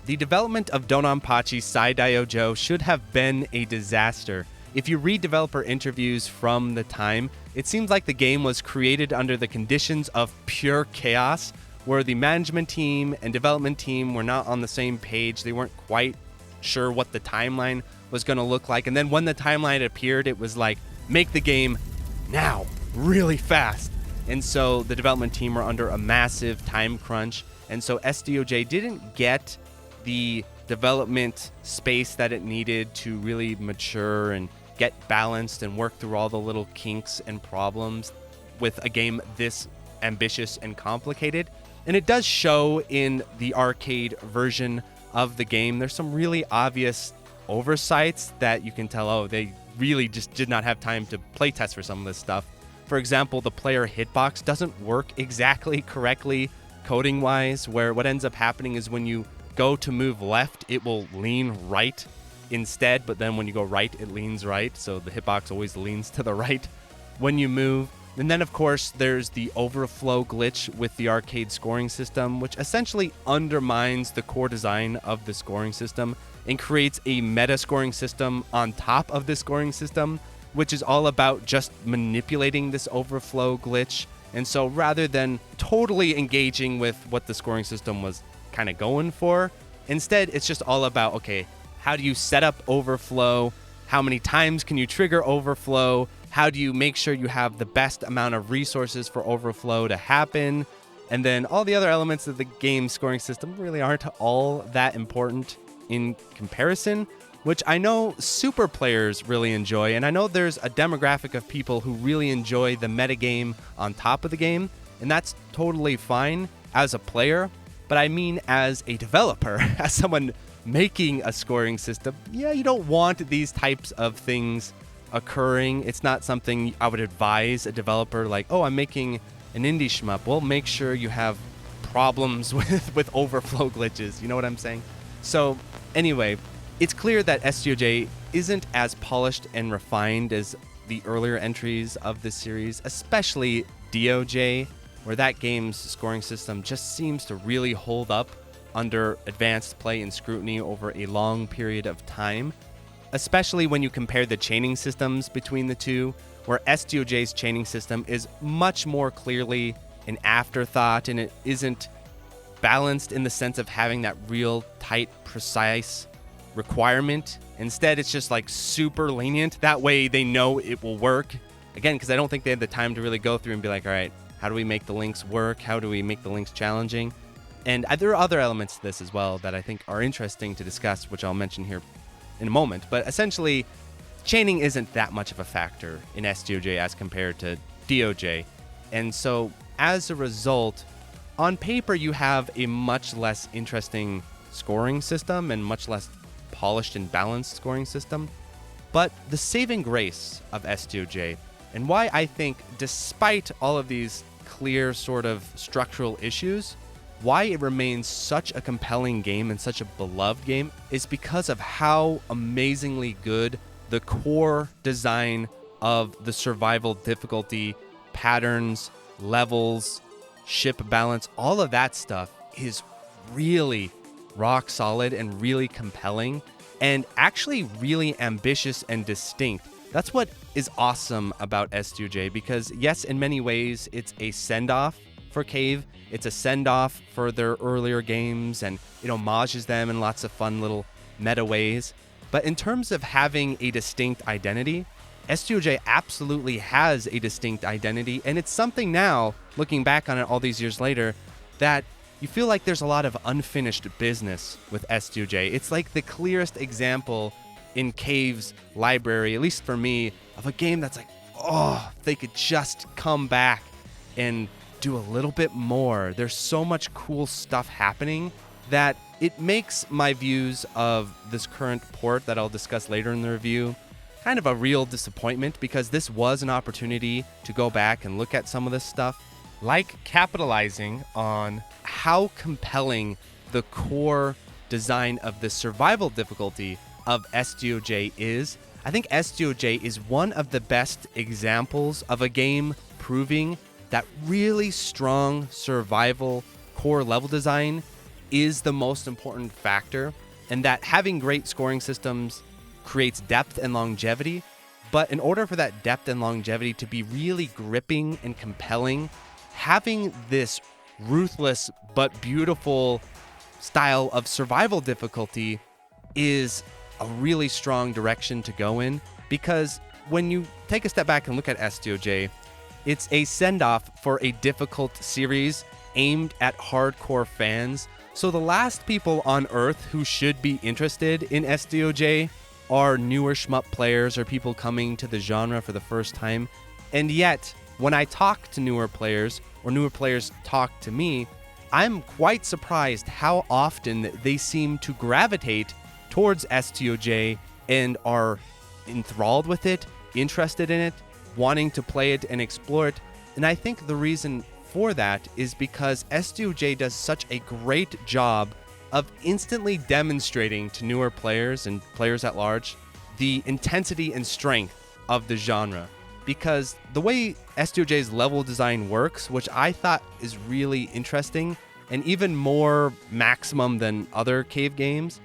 The development of Dodonpachi SaiDaiOuJou should have been a disaster. If you read developer interviews from the time, it seems like the game was created under the conditions of pure chaos, where the management team and development team were not on the same page. They weren't quite sure what the timeline was going to look like. And then when the timeline appeared, it was like, make the game now, really fast. And so the development team were under a massive time crunch. And so SDOJ didn't get the development space that it needed to really mature and get balanced and work through all the little kinks and problems with a game this ambitious and complicated. And it does show in the arcade version of the game. There's some really obvious oversights that you can tell, oh, they really just did not have time to playtest for some of this stuff. For example, the player hitbox doesn't work exactly correctly coding-wise, where what ends up happening is when you go to move left, it will lean right instead, but then when you go right, it leans right, so the hitbox always leans to the right when you move. And then, of course, there's the overflow glitch with the arcade scoring system, which essentially undermines the core design of the scoring system and creates a meta scoring system on top of the scoring system, which is all about just manipulating this overflow glitch. And so rather than totally engaging with what the scoring system was kind of going for, instead it's just all about, okay, how do you set up overflow? How many times can you trigger overflow? How do you make sure you have the best amount of resources for overflow to happen? And then all the other elements of the game scoring system really aren't all that important in comparison, which I know super players really enjoy. And I know there's a demographic of people who really enjoy the metagame on top of the game, and that's totally fine as a player. But I mean, as a developer, as someone making a scoring system, yeah, you don't want these types of things occurring. It's not something I would advise a developer like, oh, I'm making an indie shmup. Well, make sure you have problems with overflow glitches. You know what I'm saying? So anyway, it's clear that SDOJ isn't as polished and refined as the earlier entries of this series, especially DaiOJ, where that game's scoring system just seems to really hold up under advanced play and scrutiny over a long period of time, especially when you compare the chaining systems between the two, where SDOJ's chaining system is much more clearly an afterthought, and it isn't balanced in the sense of having that real tight, precise requirement. Instead, it's just like super lenient. That way they know it will work. Again, because I don't think they had the time to really go through and be like, all right, how do we make the links work? How do we make the links challenging? And there are other elements to this as well that I think are interesting to discuss, which I'll mention here in a moment. But essentially, chaining isn't that much of a factor in SDOJ as compared to DaiOJ. And so as a result, on paper, you have a much less interesting scoring system and much less polished and balanced scoring system. But the saving grace of SDOJ, and why I think, despite all of these clear sort of structural issues, why it remains such a compelling game and such a beloved game, is because of how amazingly good the core design of the survival difficulty, patterns, levels, ship balance, all of that stuff is really rock solid and really compelling and actually really ambitious and distinct. That's what is awesome about SDOJ, because yes, in many ways, it's a send-off for Cave. It's a send-off for their earlier games, and it homages them in lots of fun little meta ways. But in terms of having a distinct identity, SDOJ absolutely has a distinct identity, and it's something now, looking back on it all these years later, that you feel like there's a lot of unfinished business with SDOJ. It's like the clearest example in Cave's library, at least for me, of a game that's like, oh, if they could just come back and do a little bit more. There's so much cool stuff happening that it makes my views of this current port that I'll discuss later in the review kind of a real disappointment, because this was an opportunity to go back and look at some of this stuff, like capitalizing on how compelling the core design of the survival difficulty of SDOJ is. I think SDOJ is one of the best examples of a game proving that really strong survival core level design is the most important factor, and that having great scoring systems creates depth and longevity. But in order for that depth and longevity to be really gripping and compelling, having this ruthless but beautiful style of survival difficulty is a really strong direction to go in, because when you take a step back and look at SDOJ, it's a send-off for a difficult series aimed at hardcore fans. So the last people on Earth who should be interested in SDOJ are newer shmup players or people coming to the genre for the first time. And yet, when I talk to newer players or newer players talk to me, I'm quite surprised how often they seem to gravitate towards SDOJ and are enthralled with it, interested in it, wanting to play it and explore it. And I think the reason for that is because SDOJ does such a great job of instantly demonstrating to newer players and players at large the intensity and strength of the genre. Because the way SDOJ's level design works, which I thought is really interesting and even more maximum than other cave games,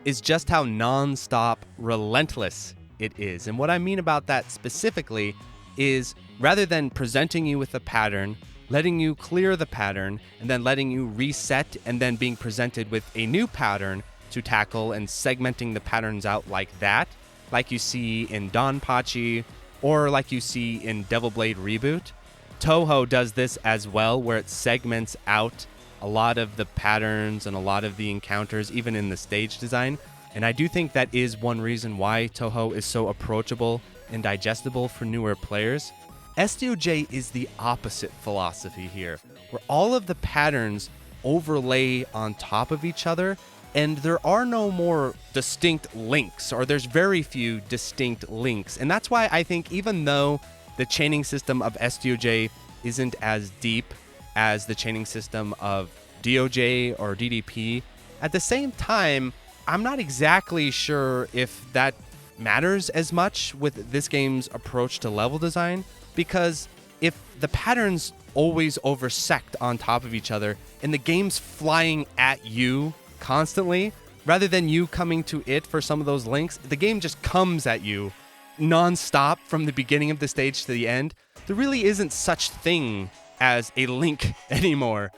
is just how non-stop relentless it is. And what I mean about that specifically is, rather than presenting you with a pattern, letting you clear the pattern, and then letting you reset, and then being presented with a new pattern to tackle and segmenting the patterns out like that, like you see in Dodonpachi or like you see in Devil Blade Reboot. Touhou does this as well, where it segments out a lot of the patterns and a lot of the encounters, even in the stage design. And I do think that is one reason why Touhou is so approachable and digestible for newer players. SDOJ is the opposite philosophy here, where all of the patterns overlay on top of each other, and there are no more distinct links, or there's very few distinct links. And that's why I think, even though the chaining system of SDOJ isn't as deep as the chaining system of DOJ or DDP, at the same time, I'm not exactly sure if that matters as much with this game's approach to level design, because if the patterns always oversect on top of each other and the game's flying at you constantly, rather than you coming to it for some of those links, the game just comes at you non-stop from the beginning of the stage to the end. There really isn't such thing as a link anymore.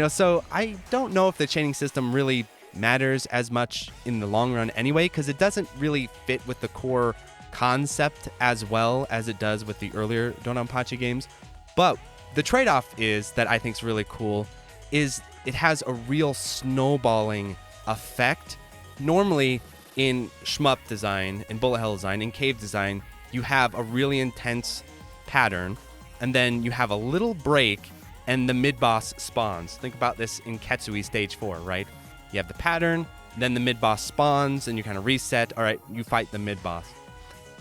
So I don't know if the chaining system really matters as much in the long run anyway, because it doesn't really fit with the core concept as well as it does with the earlier Dodonpachi games. But the trade-off is that I think is really cool is it has a real snowballing effect. Normally in shmup design, in bullet hell design, in cave design, you have a really intense pattern, and then you have a little break and the mid-boss spawns. Think about this in Ketsui Stage 4, right? You have the pattern, then the mid-boss spawns, and you kind of reset. All right, you fight the mid-boss.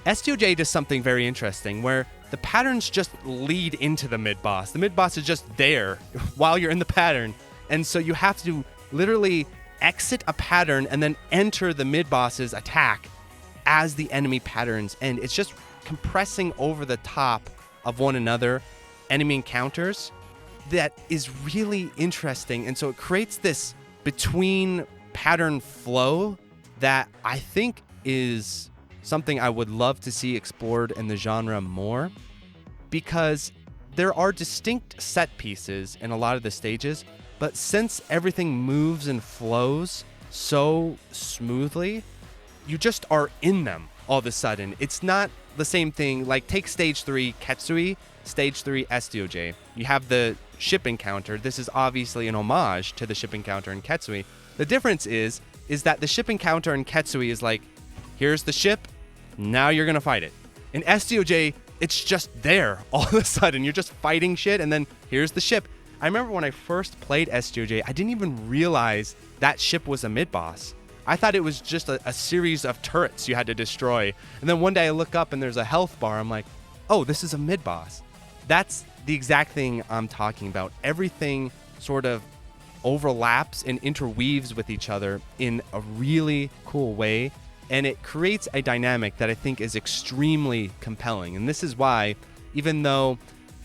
SDOJ does something very interesting where the patterns just lead into the mid-boss. The mid-boss is just there while you're in the pattern. And so you have to literally exit a pattern and then enter the mid-boss's attack as the enemy patterns end. It's just compressing over the top of one another enemy encounters that is really interesting. And so it creates this between pattern flow that I think is something I would love to see explored in the genre more, because there are distinct set pieces in a lot of the stages, but since everything moves and flows so smoothly, you just are in them all of a sudden. It's not the same thing. Like, take Stage 3 Ketsui, Stage 3 SDOJ. You have the ship encounter. This is obviously an homage to the ship encounter in Ketsui. The difference is that the ship encounter in Ketsui is like, here's the ship, now you're gonna fight it. In SDOJ, it's just there all of a sudden. You're just fighting shit, and then here's the ship. I remember when I first played SDOJ, I didn't even realize that ship was a mid-boss. I thought it was just a series of turrets you had to destroy. And then one day I look up and there's a health bar. I'm like, oh, this is a mid-boss. That's the exact thing I'm talking about. Everything sort of overlaps and interweaves with each other in a really cool way. And it creates a dynamic that I think is extremely compelling. And this is why, even though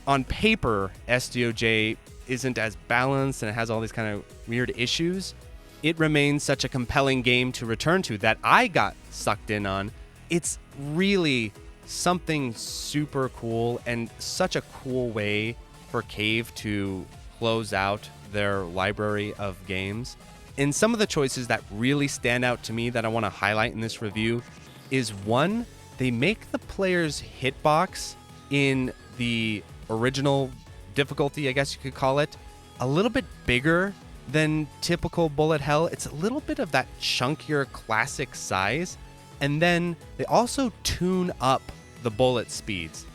on paper SDOJ isn't as balanced and it has all these kind of weird issues, it remains such a compelling game to return to that I got sucked in on. It's really something super cool and such a cool way for Cave to close out their library of games. And some of the choices that really stand out to me that I want to highlight in this review is, one, they make the player's hitbox in the original difficulty, I guess you could call it, a little bit bigger than typical bullet hell. It's a little bit of that chunkier classic size. And then they also tune up the bullet speeds.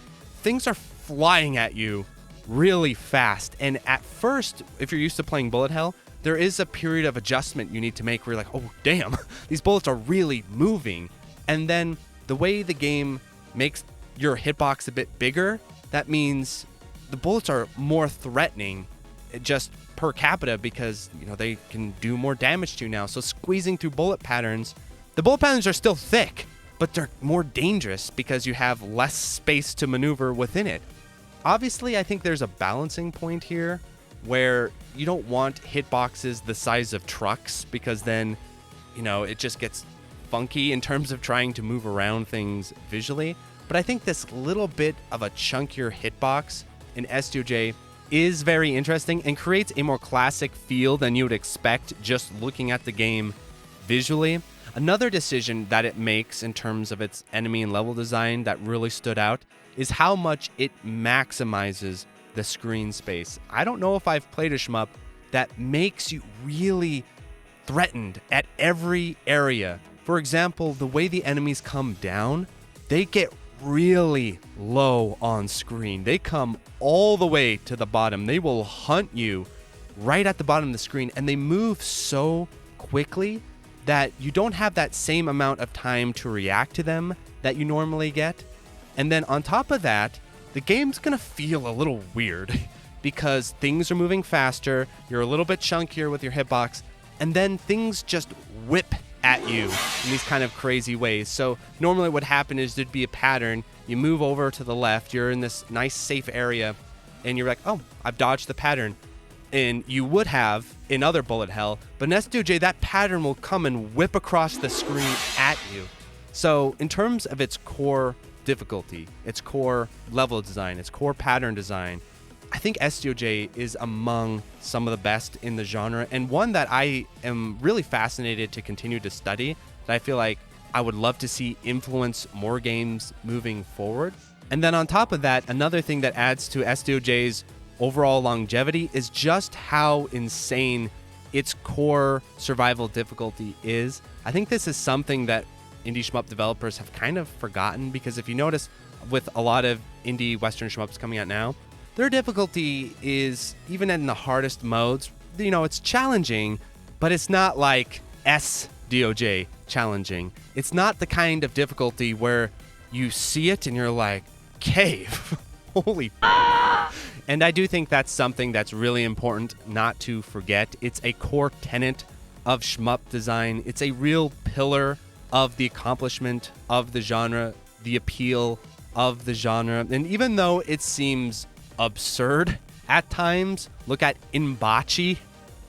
Things are flying at you really fast. And at first, if you're used to playing bullet hell, there is a period of adjustment you need to make where you're like, oh, damn, these bullets are really moving. And then the way the game makes your hitbox a bit bigger, that means the bullets are more threatening just per capita because, you know, they can do more damage to you now. So squeezing through bullet patterns, the bullet patterns are still thick, but they're more dangerous because you have less space to maneuver within it. Obviously, I think there's a balancing point here where you don't want hitboxes the size of trucks because then, you know, it just gets funky in terms of trying to move around things visually. But I think this little bit of a chunkier hitbox in SDOJ is very interesting and creates a more classic feel than you would expect just looking at the game visually. Another decision that it makes in terms of its enemy and level design that really stood out is how much it maximizes the screen space. I don't know if I've played a shmup that makes you really threatened at every area. For example, the way the enemies come down, they get really low on screen. They come all the way to the bottom. They will hunt you right at the bottom of the screen, and they move so quickly that you don't have that same amount of time to react to them that you normally get. And then on top of that, the game's gonna feel a little weird because things are moving faster, you're a little bit chunkier with your hitbox, and then things just whip at you in these kind of crazy ways. So normally what would happen is there'd be a pattern, you move over to the left, you're in this nice safe area, and you're like, oh, I've dodged the pattern. And you would have in other bullet hell, but in SDOJ, that pattern will come and whip across the screen at you. So in terms of its core difficulty, its core level design, its core pattern design, I think SDOJ is among some of the best in the genre, and one that I am really fascinated to continue to study, that I feel like I would love to see influence more games moving forward. And then on top of that, another thing that adds to SDOJ's overall longevity is just how insane its core survival difficulty is. I think this is something that indie shmup developers have kind of forgotten, because if you notice with a lot of indie Western shmups coming out now, their difficulty is, even in the hardest modes, you know, it's challenging, but it's not like SDOJ challenging. It's not the kind of difficulty where you see it and you're like, Cave, holy And I do think that's something that's really important not to forget. It's a core tenet of shmup design. It's a real pillar of the accomplishment of the genre, the appeal of the genre. And even though it seems absurd at times, look at Inbachi,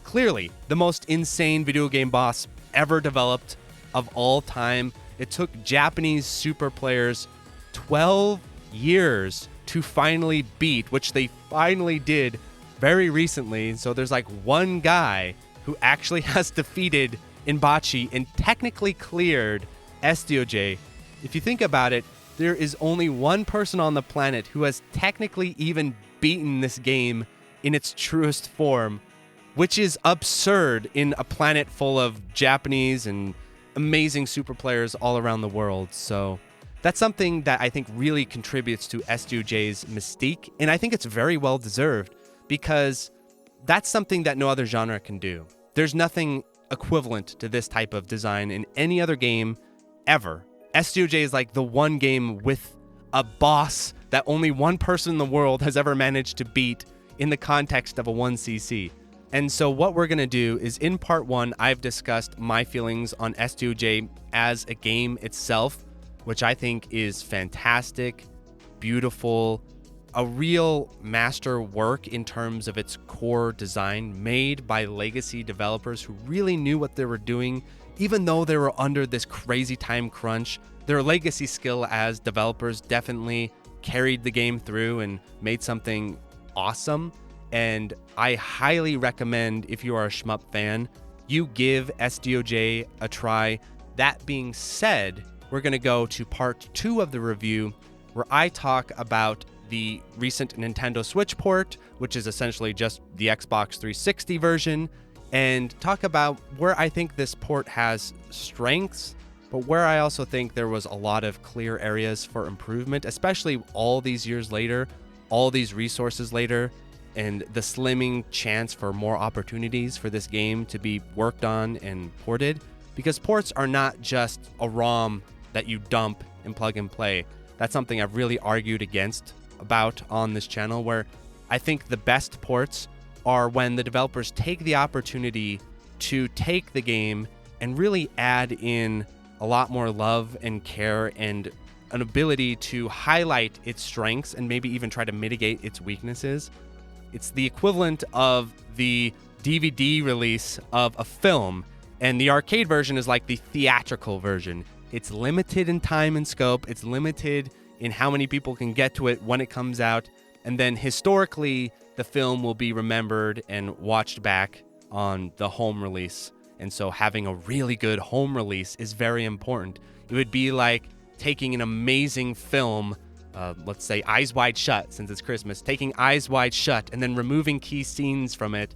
clearly the most insane video game boss ever developed of all time. It took Japanese super players 12 years to finally beat, which they finally did very recently. So there's like one guy who actually has defeated Inbachi and technically cleared SDOJ. If you think about it, there is only one person on the planet who has technically even beaten this game in its truest form, which is absurd in a planet full of Japanese and amazing super players all around the world. So that's something that I think really contributes to SDOJ's mystique, and I think it's very well deserved, because that's something that no other genre can do. There's nothing equivalent to this type of design in any other game ever. SDOJ is like the one game with a boss that only one person in the world has ever managed to beat in the context of a 1cc. And so what we're going to do is, in part one, I've discussed my feelings on SDOJ as a game itself, which I think is fantastic, beautiful, a real master work in terms of its core design, made by legacy developers who really knew what they were doing, even though they were under this crazy time crunch. Their legacy skill as developers definitely carried the game through and made something awesome. And I highly recommend, if you are a Shmup fan, you give SDOJ a try. That being said, we're going to go to part 2 of the review, where I talk about the recent Nintendo Switch port, which is essentially just the Xbox 360 version, and talk about where I think this port has strengths, but where I also think there was a lot of clear areas for improvement, especially all these years later, all these resources later, and the slimming chance for more opportunities for this game to be worked on and ported. Because ports are not just a ROM that you dump and plug and play. That's something I've really argued against about on this channel, where I think the best ports are when the developers take the opportunity to take the game and really add in a lot more love and care and an ability to highlight its strengths and maybe even try to mitigate its weaknesses. It's the equivalent of the DVD release of a film, and the arcade version is like the theatrical version. It's limited in time and scope. It's limited in how many people can get to it when it comes out. And then historically, the film will be remembered and watched back on the home release. And so having a really good home release is very important. It would be like taking an amazing film, let's say Eyes Wide Shut, since it's Christmas, taking Eyes Wide Shut and then removing key scenes from it.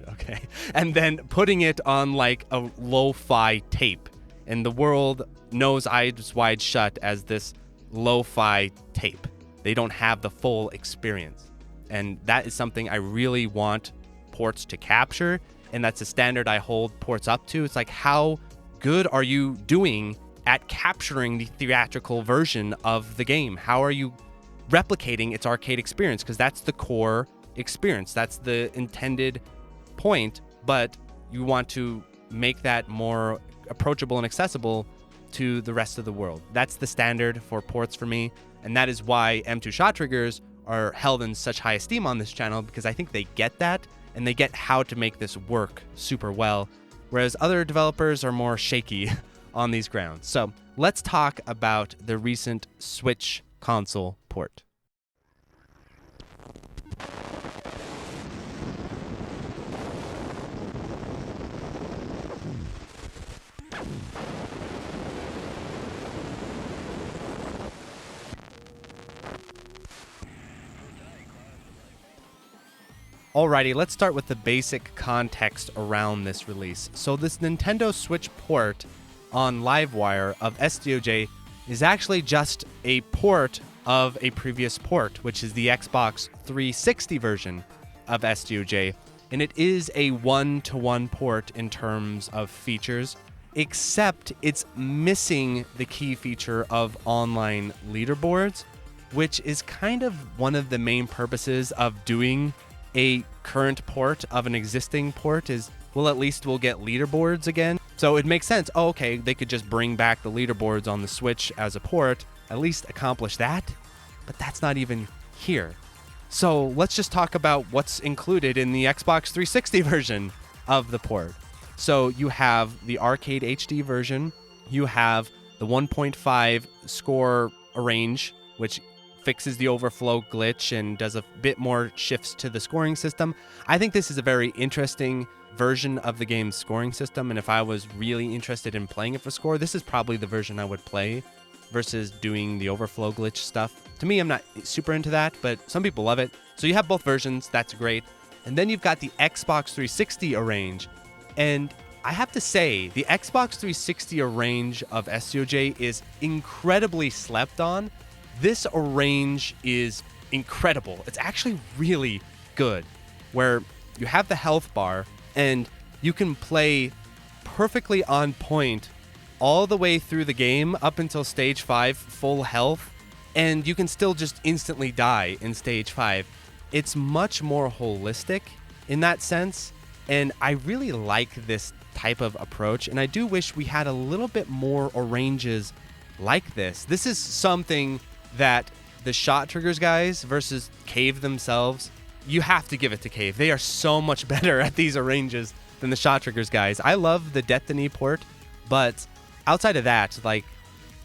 Okay. And then putting it on like a lo-fi tape. And the world knows Eyes Wide Shut as this lo-fi tape. They don't have the full experience. And that is something I really want ports to capture. And that's a standard I hold ports up to. It's like, how good are you doing at capturing the theatrical version of the game? How are you replicating its arcade experience? Because that's the core experience. That's the intended point. But you want to make that more approachable and accessible to the rest of the world. That's the standard for ports for me. And that is why M2 shot triggers are held in such high esteem on this channel, because I think they get that and they get how to make this work super well, whereas other developers are more shaky on these grounds. So let's talk about the recent Switch console port. Alrighty, let's start with the basic context around this release. So this Nintendo Switch port on Livewire of SDOJ is actually just a port of a previous port, which is the Xbox 360 version of SDOJ. And it is a one-to-one port in terms of features, except it's missing the key feature of online leaderboards, which is kind of one of the main purposes of doing a current port of an existing port is, well, at least we'll get leaderboards again. So it makes sense. Oh, okay, they could just bring back the leaderboards on the Switch as a port, at least accomplish that. But that's not even here. So let's just talk about what's included in the Xbox 360 version of the port. So you have the arcade HD version. You have the 1.5 score arrange, which fixes the overflow glitch and does a bit more shifts to the scoring system. I think this is a very interesting version of the game's scoring system, and if I was really interested in playing it for score, this is probably the version I would play versus doing the overflow glitch stuff. To me, I'm not super into that, but some people love it. So you have both versions, that's great. And then you've got the Xbox 360 arrange, and I have to say, the Xbox 360 arrange of SDOJ is incredibly slept on. This arrange is incredible. It's actually really good, where you have the health bar and you can play perfectly on point all the way through the game up until stage 5 full health, and you can still just instantly die in stage 5. It's much more holistic in that sense, and I really like this type of approach, and I do wish we had a little bit more arranges like this. This is something that the shot triggers guys versus Cave themselves, you have to give it to Cave. They are so much better at these arranges than the shot triggers guys. I love the Destiny port, but outside of that, like,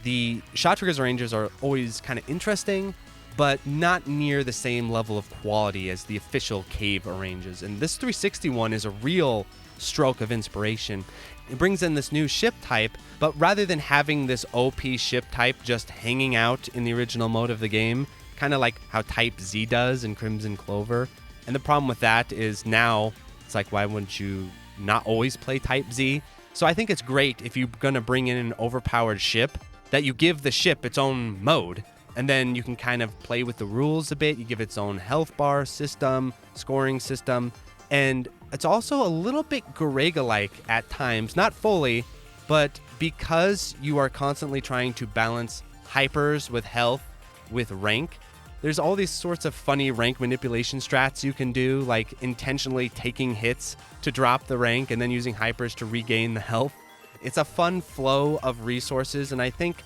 the shot triggers arranges are always kind of interesting, but not near the same level of quality as the official Cave arranges. And this 360 one is a real stroke of inspiration. It brings in this new ship type, but rather than having this OP ship type just hanging out in the original mode of the game, kind of like how Type Z does in Crimson Clover. And the problem with that is now it's like, why wouldn't you not always play Type Z? So I think it's great if you're going to bring in an overpowered ship that you give the ship its own mode, and then you can kind of play with the rules a bit. You give its own health bar system, scoring system, and it's also a little bit Garega-like at times, not fully, but because you are constantly trying to balance hypers with health with rank, there's all these sorts of funny rank manipulation strats you can do, like intentionally taking hits to drop the rank and then using hypers to regain the health. It's a fun flow of resources, and I think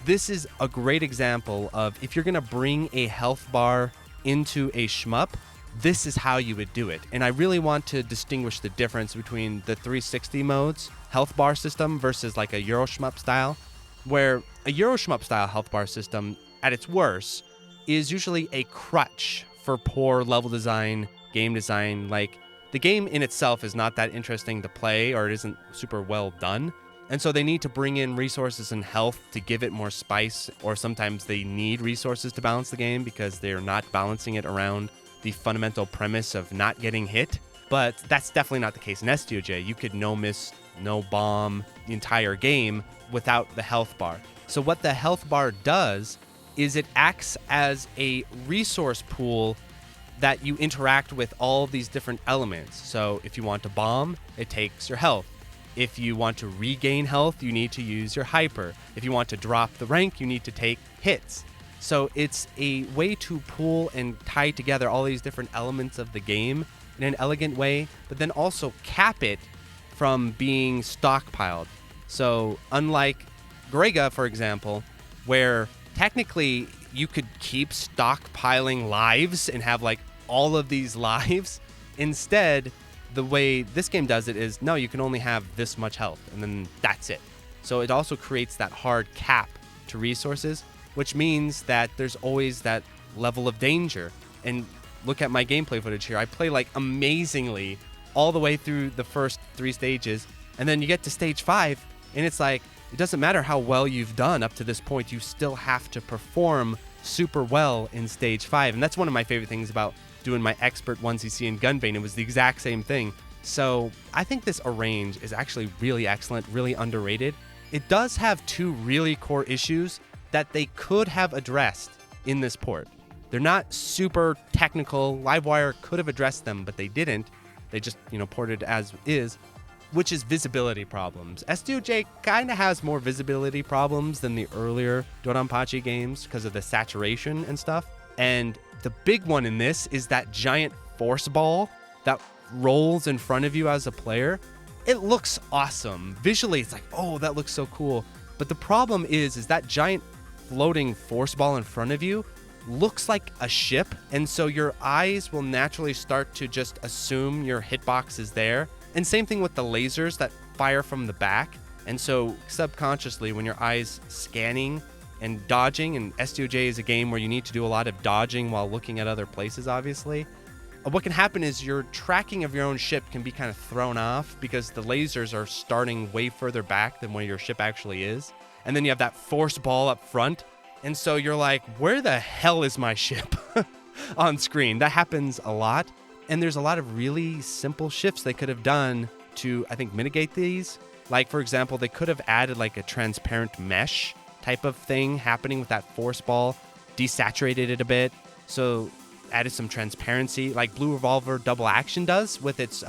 this is a great example of if you're going to bring a health bar into a shmup, this is how you would do it. And I really want to distinguish the difference between the 360 modes health bar system versus like a Euro shmup style, where a Euro shmup style health bar system at its worst is usually a crutch for poor level design, game design. Like, the game in itself is not that interesting to play, or it isn't super well done. And so they need to bring in resources and health to give it more spice, or sometimes they need resources to balance the game because they're not balancing it around the fundamental premise of not getting hit. But that's definitely not the case in SDOJ. You could no miss, no bomb the entire game without the health bar. So what the health bar does is it acts as a resource pool that you interact with all these different elements. So if you want to bomb, it takes your health. If you want to regain health, you need to use your hyper. If you want to drop the rank, you need to take hits. So it's a way to pool and tie together all these different elements of the game in an elegant way, but then also cap it from being stockpiled. So unlike Garega, for example, where technically you could keep stockpiling lives and have like all of these lives, instead, the way this game does it is, no, you can only have this much health, and then that's it. So it also creates that hard cap to resources, which means that there's always that level of danger. And look at my gameplay footage here. I play like amazingly all the way through the first 3 stages, and then you get to stage 5, and it's like, it doesn't matter how well you've done up to this point, you still have to perform super well in stage 5. And that's one of my favorite things about doing my expert 1cc in Gunbane. It was the exact same thing. So I think this arrange is actually really excellent, really underrated. It does have 2 really core issues that they could have addressed in this port. They're not super technical. Livewire could have addressed them, but they didn't. They just, ported as is, which is visibility problems. SDOJ kind of has more visibility problems than the earlier Dodonpachi games because of the saturation and stuff. And the big one in this is that giant force ball that rolls in front of you as a player. It looks awesome. Visually, it's like, oh, that looks so cool. But the problem is that giant floating force ball in front of you looks like a ship. And so your eyes will naturally start to just assume your hitbox is there. And same thing with the lasers that fire from the back. And so subconsciously, when your eyes scanning and dodging, and SDOJ is a game where you need to do a lot of dodging while looking at other places, obviously, what can happen is your tracking of your own ship can be kind of thrown off because the lasers are starting way further back than where your ship actually is. And then you have that force ball up front. And so you're like, where the hell is my ship on screen? That happens a lot. And there's a lot of really simple shifts they could have done to, I think, mitigate these. Like, for example, they could have added like a transparent mesh type of thing happening with that force ball, desaturated it a bit, so added some transparency like Blue Revolver Double Action does with its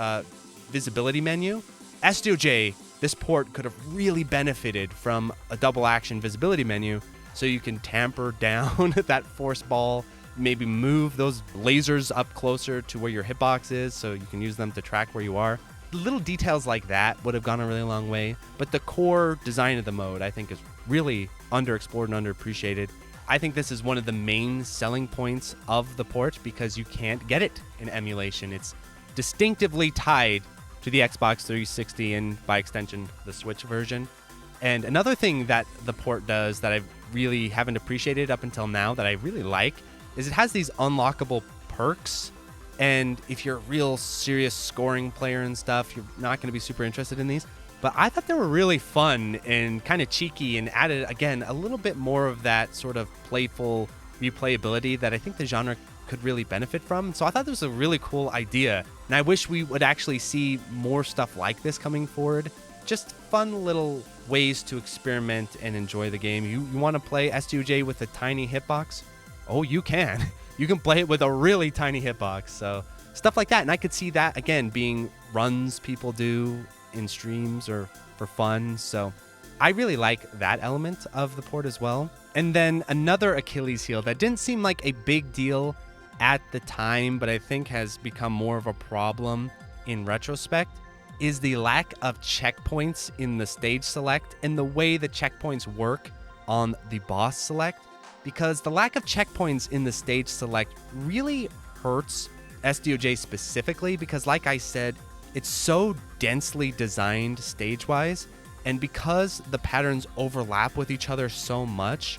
visibility menu. SDOJ, this port could have really benefited from a double action visibility menu, so you can tamper down that force ball, maybe move those lasers up closer to where your hitbox is so you can use them to track where you are. Little details like that would have gone a really long way, but the core design of the mode, I think, is really underexplored and underappreciated. I think this is one of the main selling points of the port because you can't get it in emulation. It's distinctively tied to the Xbox 360 and by extension the Switch version. And another thing that the port does that I really haven't appreciated up until now that I really like is it has these unlockable perks. And if you're a real serious scoring player and stuff, you're not going to be super interested in these. But I thought they were really fun and kind of cheeky and added, again, a little bit more of that sort of playful replayability that I think the genre could really benefit from. So I thought this was a really cool idea. And I wish we would actually see more stuff like this coming forward. Just fun little ways to experiment and enjoy the game. You want to play SDOJ with a tiny hitbox? Oh, you can. You can play it with a really tiny hitbox. So stuff like that. And I could see that, again, being runs people do in streams or for fun. So I really like that element of the port as well. And then another Achilles heel that didn't seem like a big deal at the time, but I think has become more of a problem in retrospect, is the lack of checkpoints in the stage select and the way the checkpoints work on the boss select. Because the lack of checkpoints in the stage select really hurts SDOJ specifically because, like I said, it's so densely designed stage-wise, and because the patterns overlap with each other so much,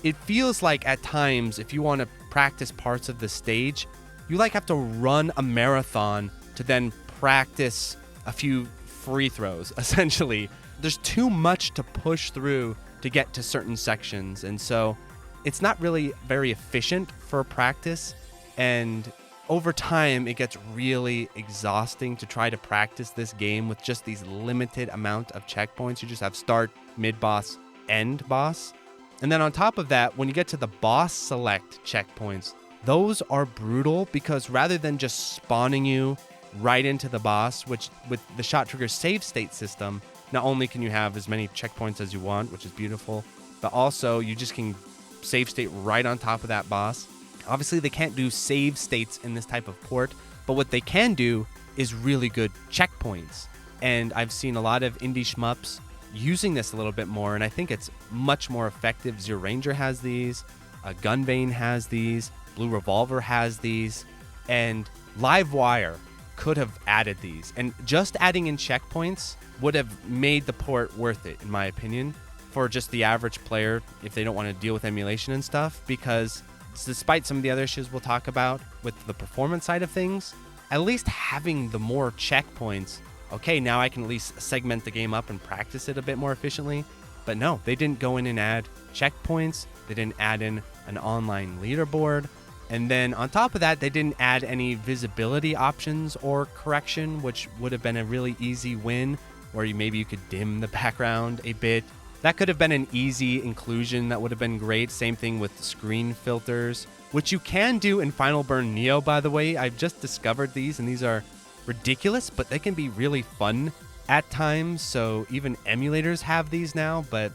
it feels like at times if you want to practice parts of the stage, you like have to run a marathon to then practice a few free throws, essentially. There's too much to push through to get to certain sections, and so it's not really very efficient for practice, and over time, it gets really exhausting to try to practice this game with just these limited amount of checkpoints. You just have start, mid-boss, end boss. And then on top of that, when you get to the boss select checkpoints, those are brutal because rather than just spawning you right into the boss, which with the shot trigger save state system, not only can you have as many checkpoints as you want, which is beautiful, but also you just can save state right on top of that boss. Obviously, they can't do save states in this type of port, but what they can do is really good checkpoints. And I've seen a lot of indie shmups using this a little bit more, and I think it's much more effective. Zero Ranger has these, Gunbane has these, Blue Revolver has these, and Livewire could have added these. And just adding in checkpoints would have made the port worth it, in my opinion, for just the average player if they don't want to deal with emulation and stuff, because despite some of the other issues we'll talk about with the performance side of things, at least having the more checkpoints, okay, now I can at least segment the game up and practice it a bit more efficiently. But no, they didn't go in and add checkpoints. They didn't add in an online leaderboard. And then on top of that, they didn't add any visibility options or correction, which would have been a really easy win, where maybe you could dim the background a bit. That could have been an easy inclusion that would have been great. Same thing with screen filters, which you can do in Final Burn Neo, by the way. I've just discovered these, and these are ridiculous, but they can be really fun at times. So even emulators have these now, but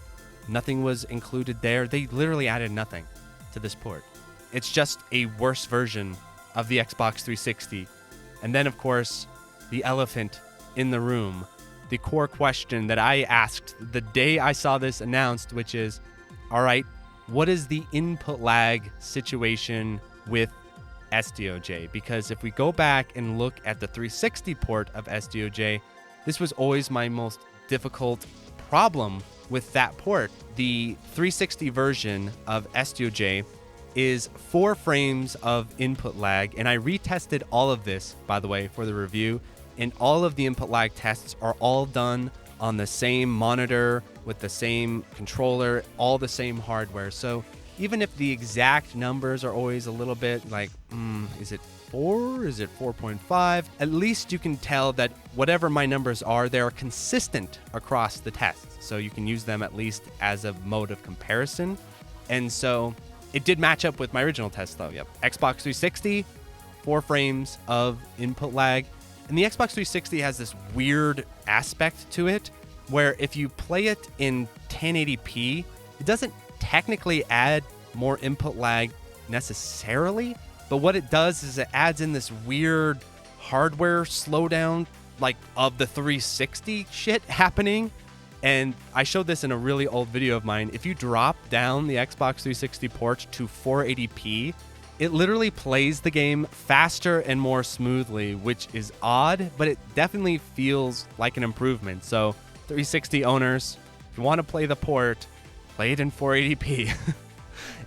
nothing was included there. They literally added nothing to this port. It's just a worse version of the Xbox 360. And then, of course, the elephant in the room, the core question that I asked the day I saw this announced, which is, all right, what is the input lag situation with SDOJ? Because if we go back and look at the 360 port of SDOJ, this was always my most difficult problem with that port. The 360 version of SDOJ is 4 frames of input lag, and I retested all of this, by the way, for the review. And all of the input lag tests are all done on the same monitor with the same controller, all the same hardware. So even if the exact numbers are always a little bit like, is it 4? Is it 4.5? At least you can tell that whatever my numbers are, they're consistent across the tests. So you can use them at least as a mode of comparison. And so it did match up with my original test though. Yep. Xbox 360, 4 frames of input lag. And the Xbox 360 has this weird aspect to it where if you play it in 1080p, it doesn't technically add more input lag necessarily, but what it does is it adds in this weird hardware slowdown like of the 360 shit happening. And I showed this in a really old video of mine. If you drop down the Xbox 360 port to 480p, it literally plays the game faster and more smoothly, which is odd, but it definitely feels like an improvement. So 360 owners, if you want to play the port, play it in 480p.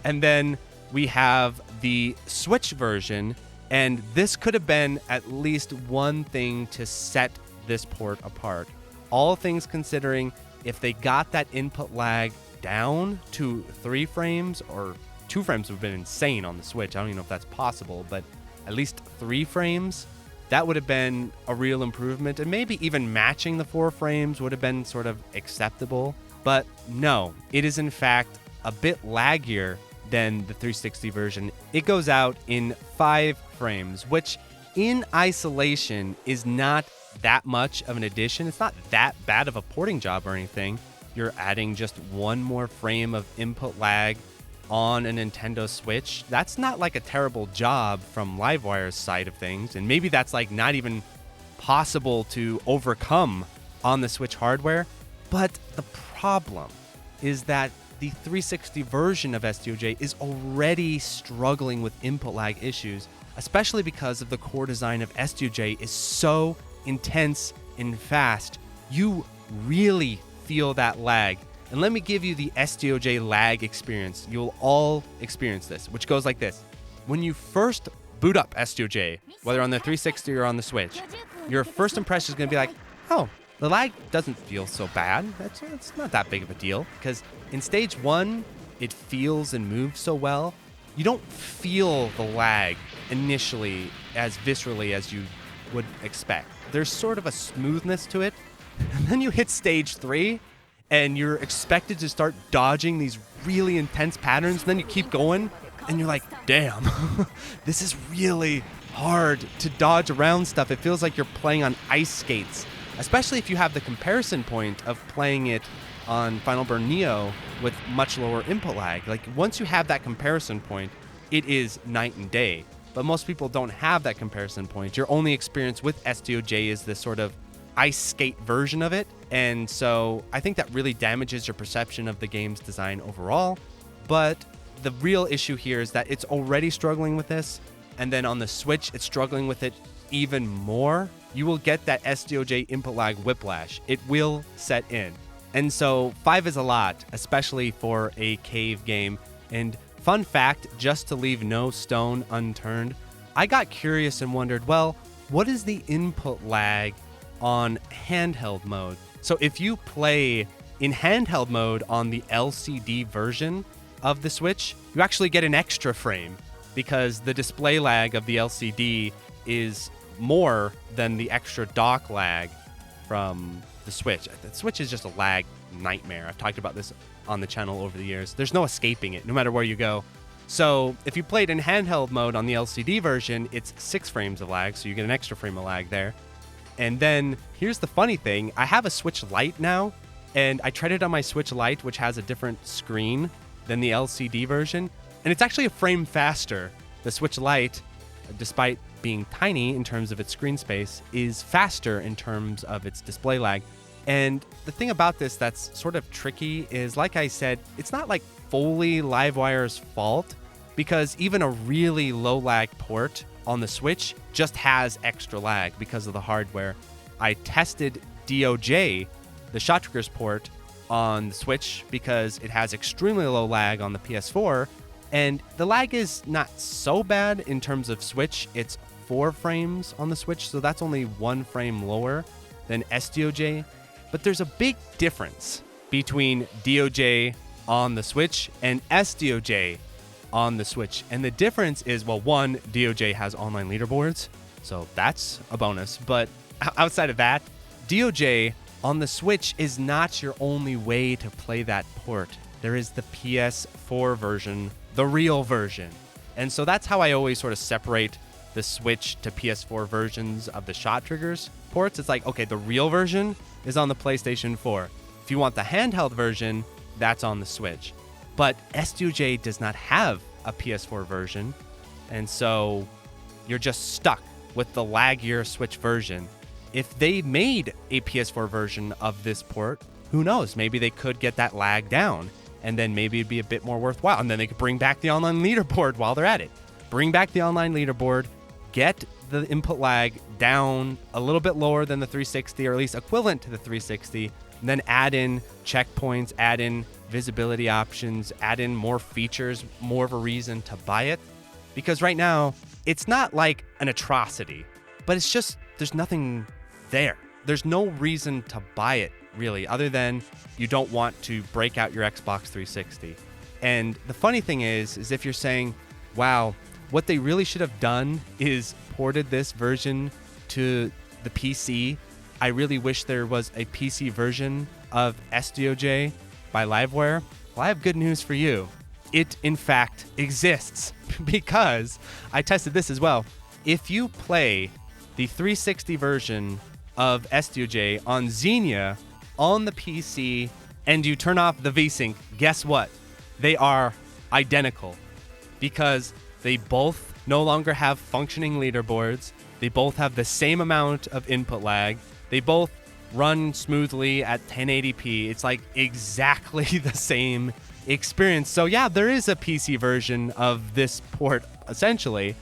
And then we have the Switch version, and this could have been at least one thing to set this port apart. All things considering, if they got that input lag down to 3 frames, or 2 frames would have been insane on the Switch. I don't even know if that's possible, but at least 3 frames, that would have been a real improvement. And maybe even matching the 4 frames would have been sort of acceptable. But no, it is in fact a bit laggier than the 360 version. It goes out in 5 frames, which in isolation is not that much of an addition. It's not that bad of a porting job or anything. You're adding just 1 more frame of input lag on a Nintendo Switch. That's not like a terrible job from Livewire's side of things, and maybe that's like not even possible to overcome on the Switch hardware. But the problem is that the 360 version of SDOJ is already struggling with input lag issues, especially because of the core design of SDOJ is so intense and fast. You really feel that lag. And let me give you the SDOJ lag experience. You'll all experience this, which goes like this. When you first boot up SDOJ, whether on the 360 or on the Switch, your first impression is going to be like, oh, the lag doesn't feel so bad. It's not that big of a deal. Because in stage 1, it feels and moves so well. You don't feel the lag initially as viscerally as you would expect. There's sort of a smoothness to it. And then you hit stage 3, and you're expected to start dodging these really intense patterns. And then you keep going, and you're like, damn, this is really hard to dodge around stuff. It feels like you're playing on ice skates, especially if you have the comparison point of playing it on Final Burn Neo with much lower input lag. Like, once you have that comparison point, it is night and day. But most people don't have that comparison point. Your only experience with SDOJ is this sort of ice skate version of it. And so I think that really damages your perception of the game's design overall. But the real issue here is that it's already struggling with this. And then on the Switch, it's struggling with it even more. You will get that SDOJ input lag whiplash. It will set in. And so 5 is a lot, especially for a cave game. And fun fact, just to leave no stone unturned, I got curious and wondered, well, what is the input lag on handheld mode? So if you play in handheld mode on the LCD version of the Switch, you actually get an extra frame because the display lag of the LCD is more than the extra dock lag from the Switch. The Switch is just a lag nightmare. I've talked about this on the channel over the years. There's no escaping it, no matter where you go. So if you played in handheld mode on the LCD version, it's 6 frames of lag, so you get an extra frame of lag there. And then here's the funny thing. I have a Switch Lite now, and I tried it on my Switch Lite, which has a different screen than the LCD version, and it's actually a frame faster. The Switch Lite, despite being tiny in terms of its screen space, is faster in terms of its display lag. And the thing about this that's sort of tricky is, like I said, it's not like fully Livewire's fault, because even a really low lag port on the Switch just has extra lag because of the hardware. I tested DaiOJ, the Shot Triggers port, on the Switch because it has extremely low lag on the PS4, and the lag is not so bad in terms of Switch. It's 4 frames on the Switch, so that's only 1 frame lower than SDOJ. But there's a big difference between DaiOJ on the Switch and SDOJ on the Switch. And the difference is, well, one, DaiOJ has online leaderboards, so that's a bonus. But outside of that, DaiOJ on the Switch is not your only way to play that port. There is the PS4 version, the real version. And so that's how I always sort of separate the Switch to PS4 versions of the Shot Triggers ports. It's like, okay, the real version is on the PlayStation 4. If you want the handheld version, that's on the Switch. But SDOJ does not have a PS4 version, and so you're just stuck with the laggier Switch version. If they made a PS4 version of this port, who knows? Maybe they could get that lag down, and then maybe it'd be a bit more worthwhile. And then they could bring back the online leaderboard while they're at it. Bring back the online leaderboard, get the input lag down a little bit lower than the 360, or at least equivalent to the 360, and then add in checkpoints, add in visibility options, add in more features, more of a reason to buy it. Because right now, it's not like an atrocity, but it's just, there's nothing there. There's no reason to buy it, really, other than you don't want to break out your Xbox 360. And the funny thing is if you're saying, wow, what they really should have done is ported this version to the PC. I really wish there was a PC version of SDOJ by Liveware. Well, I have good news for you. It, in fact, exists because I tested this as well. If you play the 360 version of SDOJ on Xenia on the PC and you turn off the VSync, guess what? They are identical because they both no longer have functioning leaderboards. They both have the same amount of input lag. They both run smoothly at 1080p. It's like exactly the same experience. So yeah, there is a PC version of this port essentially,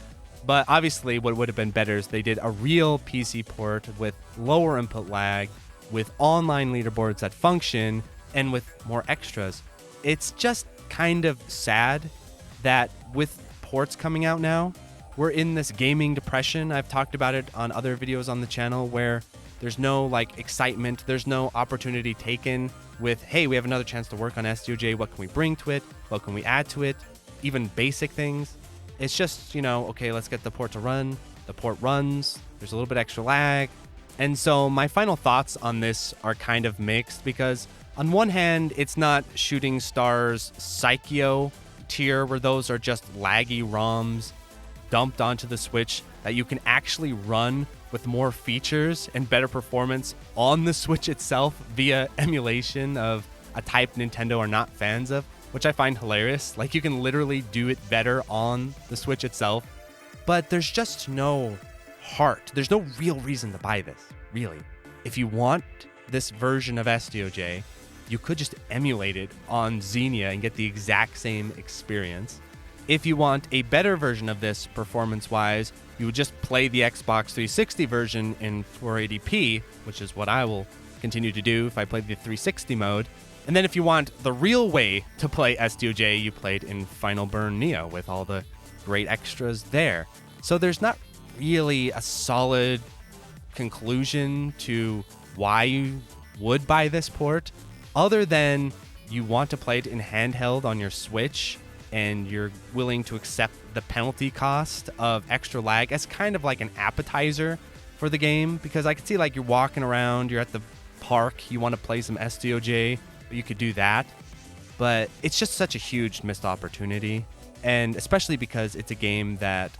but obviously what would have been better is they did a real PC port with lower input lag, with online leaderboards that function, and with more extras. It's just kind of sad that with ports coming out now, we're in this gaming depression. I've talked about it on other videos on the channel where there's no like excitement, there's no opportunity taken with, hey, we have another chance to work on SDOJ. What can we bring to it? What can we add to it? Even basic things. It's just, okay, let's get the port to run. The port runs. There's a little bit extra lag. And so my final thoughts on this are kind of mixed because on one hand, it's not Shooting Star's Psycho tier where those are just laggy ROMs dumped onto the Switch that you can actually run with more features and better performance on the Switch itself via emulation of a type Nintendo are not fans of, which I find hilarious. Like, you can literally do it better on the Switch itself, but there's just no heart. There's no real reason to buy this, really. If you want this version of SDOJ, you could just emulate it on Xenia and get the exact same experience. If you want a better version of this performance-wise, you would just play the Xbox 360 version in 480p, which is what I will continue to do if I play the 360 mode. And then if you want the real way to play SDOJ, you play it in Final Burn Neo with all the great extras there. So there's not really a solid conclusion to why you would buy this port, other than you want to play it in handheld on your Switch and you're willing to accept the penalty cost of extra lag as kind of like an appetizer for the game. Because I could see like you're walking around, you're at the park, you want to play some SDOJ, you could do that. But it's just such a huge missed opportunity. And especially because it's a game that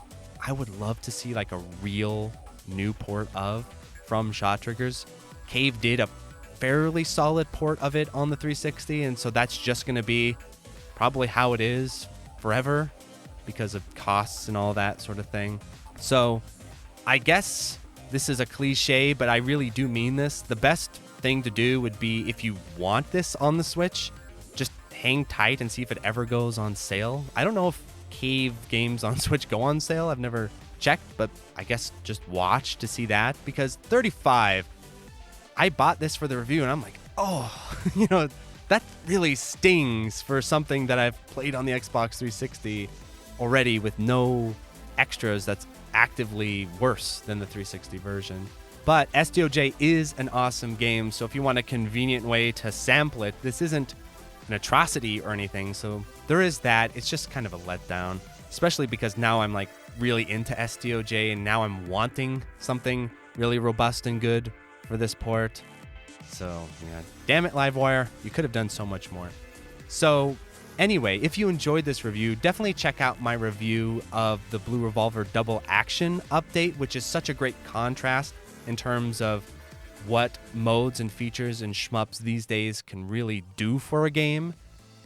I would love to see like a real new port of from Shot Triggers. Cave did a fairly solid port of it on the 360, and so that's just going to be probably how it is forever because of costs and all that sort of thing. So I guess this is a cliche, but I really do mean this. The best thing to do would be, if you want this on the Switch, just hang tight and see if it ever goes on sale. I don't know if Cave games on Switch go on sale. I've never checked, but I guess just watch to see that, because $35, I bought this for the review and I'm like, oh, that really stings for something that I've played on the Xbox 360 already with no extras. That's actively worse than the 360 version. But SDOJ is an awesome game, so if you want a convenient way to sample it, this isn't an atrocity or anything, so there is that. It's just kind of a letdown, especially because now I'm like really into SDOJ and now I'm wanting something really robust and good for this port. So, yeah, damn it, Livewire. You could have done so much more. So, anyway, if you enjoyed this review, definitely check out my review of the Blue Revolver Double Action update, which is such a great contrast in terms of what modes and features and shmups these days can really do for a game.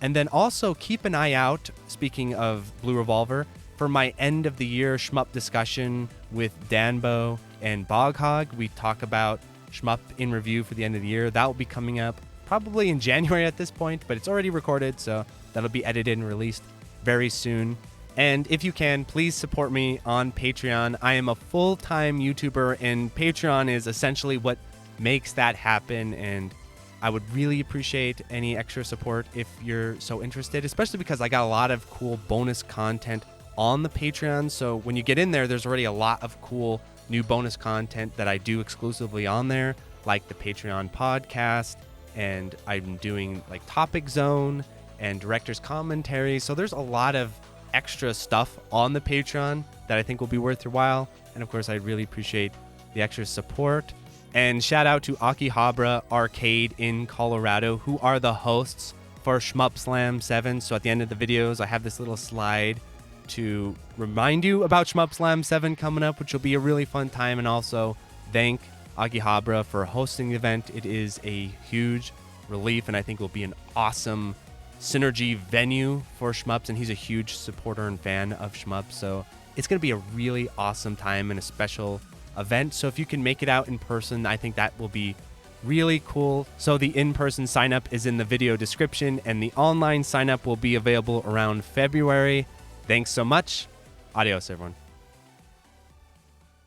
And then also keep an eye out, speaking of Blue Revolver, for my end of the year shmup discussion with Danbo and Boghog. We talk about shmup in review for the end of the year. That will be coming up probably in January at this point, but it's already recorded, so that'll be edited and released very soon. And if you can, please support me on Patreon. I am a full-time YouTuber, and Patreon is essentially what makes that happen, and I would really appreciate any extra support if you're so interested, especially because I got a lot of cool bonus content on the Patreon. So when you get in there, there's already a lot of cool new bonus content that I do exclusively on there, like the Patreon podcast, and I'm doing like Topic Zone and Director's Commentary. So there's a lot of extra stuff on the Patreon that I think will be worth your while. And of course, I really appreciate the extra support. And shout out to Akihabara Arcade in Colorado, who are the hosts for Shmup Slam 7. So at the end of the videos, I have this little slide to remind you about Shmup Slam 7 coming up, which will be a really fun time, and also thank Akihabara for hosting the event. It is a huge relief, and I think will be an awesome synergy venue for Shmups, and he's a huge supporter and fan of Shmups, so it's going to be a really awesome time and a special event. So if you can make it out in person, I think that will be really cool. So the in-person sign-up is in the video description, and the online sign-up will be available around February. Thanks so much. Adios, everyone.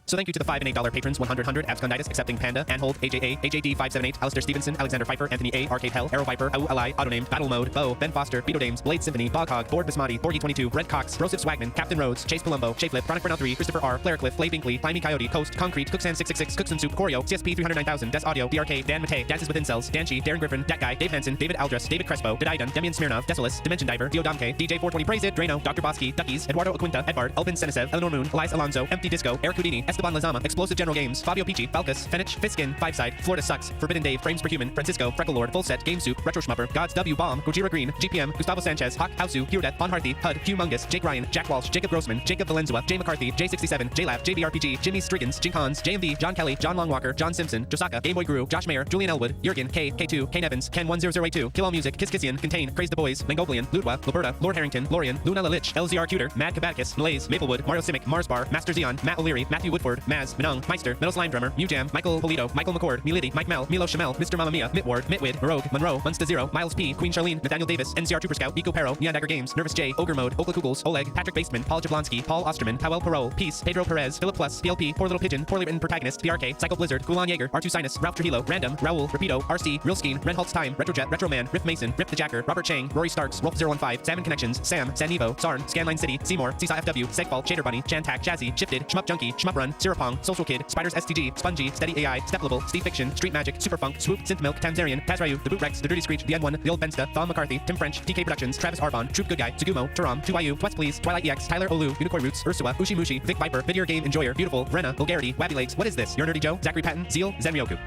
So thank you to the $5 and $8 patrons, 100, Absconditis, Accepting Panda, Handheld, AJA, AJD578, Alistair Stevenson, Alexander Pfeiffer, Anthony A, Arcade Hell, Arrow Viper, Au Ally, Autonamed, Battle Mode, Bo, Ben Foster, Beto Dames, Blade Symphony, Boghog, Board Bismati, Borgie22, Red Cox, Rosif Swagman, Captain Rhodes, Chase Palumbo, Shaflip, Chronic Burnout 3, Christopher R, Flarecliff, Flay Binkley, Climby Coyote, Coast, Concrete, Cooksand666, Cooks and Soup, Corio, CSP 309,000, Des Audio, DRK, Dan Matei, Dances with Incels, Danchi, Darren Griffin, Dat Guy, Dave Hansen, David Aldress, David Crespo, Didaidan, Demian Smirnov, Desolus, Dimension Diver, Diodamke, DJ420 Praise It, Drano, Dr. Bosky, Duckies, Eduardo Aquinta, Edvard, Elvin Senesev, Eleanor Moon, Elias Alonso, Empty Disco, Eric Houdini, Esteban Lazama, Explosive General Games, Fabio Pichi, Falcus, Fenich, Fiskin, Five Side, Florida Sucks, Forbidden Dave, Frames Per Human, Francisco, Freckle Lord, Full Set, Game Soup, Retro Schmupper, Gods W Bomb, Gojira Green, GPM, Gustavo Sanchez, Hawk, Hausu, Pure Death, Von Harthy, HUD, Humongous, Jake Ryan, Jack Walsh, Jacob Grossman, Jacob Valenzuela, Jay McCarthy, J67, JLab, JBRPG, Jimmy Striggins, Jink Hans, JMV, John Kelly, John Longwalker, John Simpson, Josaka, Gameboy Guru, Josh Mayer, Julian Elwood, Jurgen, K, K2, Kane Evans, Ken 10082, Kill All Music, Kiss Kissian, Contain, Praise the Boys, Mangoblian, Ludwa, Luberta, Lord Harrington, Lorian, Luna Lalich, LZR Cuter, Mad Kabaticus, Malaise, Maplewood, Mario Simic, Mars Bar, Master Zeon, Matt O'Leary, Matthew Woodford, Maz, Minung, Meister, Metal Slime Drummer, Mewjam, Michael Polito, Michael McCord, Milady, Mike Mel, Milo Shamel, Mr. Mamma Mia, Mitward, Mitwid, Marogue, Monroe, Munsta Zero, Miles P, Queen Charlene, Nathaniel Davis, NCR Trooper Scout, Eco Pero, Neon Dagger Games, Nervous J, Ogre Mode, Okla Kugels, Oleg, Patrick Baseman, Paul Jablonski, Paul Osterman, Howell Perot, Peace, Pedro Perez, Philip Plus, PLP, Poor Little Pigeon, Poorly Written Protagonist, PRK, Psycho Blizzard, Gulan Jaeger, R2 Sinus, Ralph Trujillo, Random, Raul, Rapido, RC, Realskeen, Renholtz Time, Retrojet, Retro Man, Riff Mason, Rip the Jacker, Robert Chang, Rory Starks, Rolf015, Salmon Connections, Sam, Sanivo, Sarn, Scanline City, Seymour, Seesaw FW, Segfault, Shader Bunny, Chantak, Jazzy, Shifted, Shmup Junkie, Shmup Run, Sirapong, Social Kid, Spiders STG, Spongy, Steady AI, Steplable, Steve Fiction, Street Magic, Superfunk, Swoop, Synth Milk, Tanzarian, Tazrayu, The Boot Rex, The Dirty Screech, The N1, The Old Bensta, Thom McCarthy, Tim French, TK Productions, Travis Arbon, Troop Good Guy, Tsugumo, Turam, 2YU, Twest Please, Twilight EX, Tyler Olu, Unicorn Roots, Ursua, Ushimushi, Vic Viper, Video Game Enjoyer, Beautiful, Rena, Bulgari, Wabby Legs, What Is This? Your Nerdy Joe, Zachary Patton, Zeal, Zenryoku.